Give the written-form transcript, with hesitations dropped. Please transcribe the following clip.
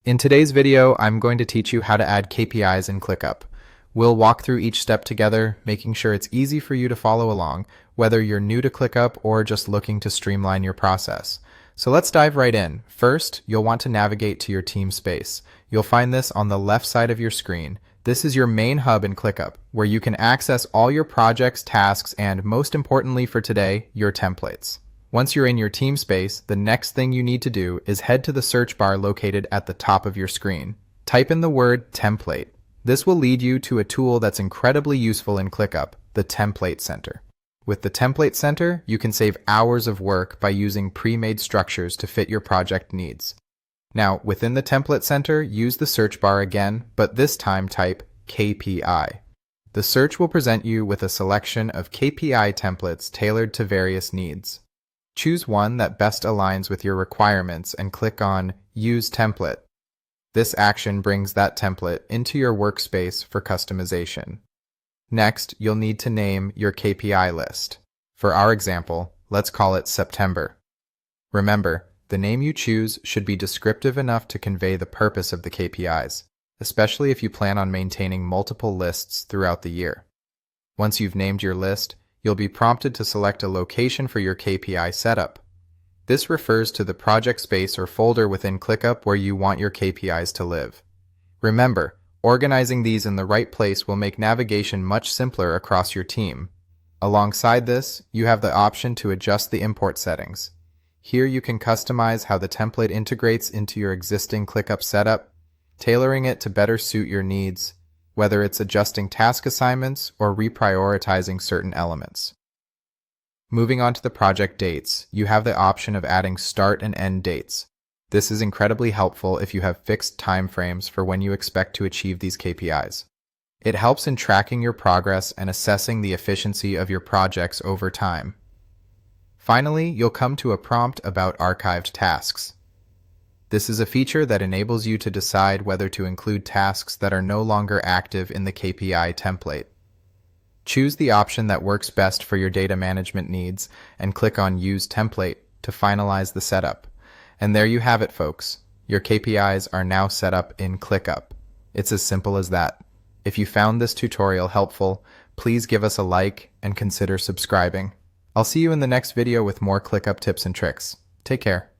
In today's video, I'm going to teach you how to add KPIs in ClickUp. We'll walk through each step together, making sure it's easy for you to follow along, whether you're new to ClickUp or just looking to streamline your process. So let's dive right in. First, you'll want to navigate to your team space. You'll find this on the left side of your screen. This is your main hub in ClickUp, where you can access all your projects, tasks, and most importantly for today, your templates. Once you're in your team space, the next thing you need to do is head to the search bar located at the top of your screen. Type in the word template. This will lead you to a tool that's incredibly useful in ClickUp, the Template Center. With the Template Center, you can save hours of work by using pre-made structures to fit your project needs. Now, within the Template Center, use the search bar again, but this time type KPI. The search will present you with a selection of KPI templates tailored to various needs. Choose one that best aligns with your requirements and click on Use Template. This action brings that template into your workspace for customization. Next, you'll need to name your KPI list. For our example, let's call it September. Remember, the name you choose should be descriptive enough to convey the purpose of the KPIs, especially if you plan on maintaining multiple lists throughout the year. Once you've named your list, you'll be prompted to select a location for your KPI setup. This refers to the project space or folder within ClickUp where you want your KPIs to live. Remember, organizing these in the right place will make navigation much simpler across your team. Alongside this, you have the option to adjust the import settings. Here you can customize how the template integrates into your existing ClickUp setup, tailoring it to better suit your needs, whether it's adjusting task assignments or reprioritizing certain elements. Moving on to the project dates, you have the option of adding start and end dates. This is incredibly helpful if you have fixed timeframes for when you expect to achieve these KPIs. It helps in tracking your progress and assessing the efficiency of your projects over time. Finally, you'll come to a prompt about archived tasks. This is a feature that enables you to decide whether to include tasks that are no longer active in the KPI template. Choose the option that works best for your data management needs and click on Use Template to finalize the setup. And there you have it, folks. Your KPIs are now set up in ClickUp. It's as simple as that. If you found this tutorial helpful, please give us a like and consider subscribing. I'll see you in the next video with more ClickUp tips and tricks. Take care.